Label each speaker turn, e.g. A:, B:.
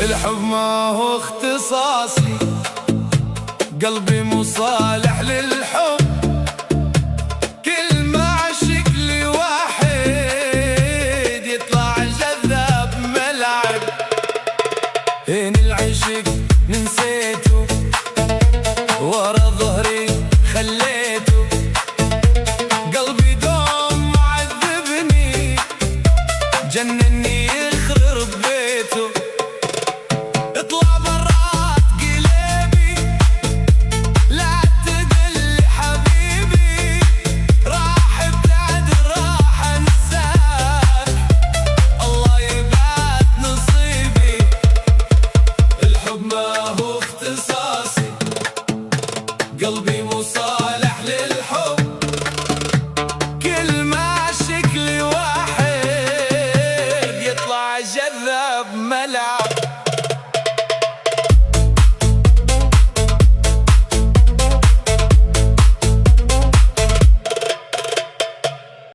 A: الحب ما هو اختصاصي، قلبي مو صالح للحب. كل ما عشق لي واحد يطلع جذاب ملعب. هين العشق نسيته، ورا ظهري خليته. قلبي دوم معذبني، جنني يخرب بيته. اطلع برات قلبي، لا تقل حبيبي. راح ابتعد راح انساك، الله يبعد نصيبي. الحب ما هو اختصاصي، قلبي مو صالح للحب. كل ما عشق لي واحد يطلع جذاب ملعب.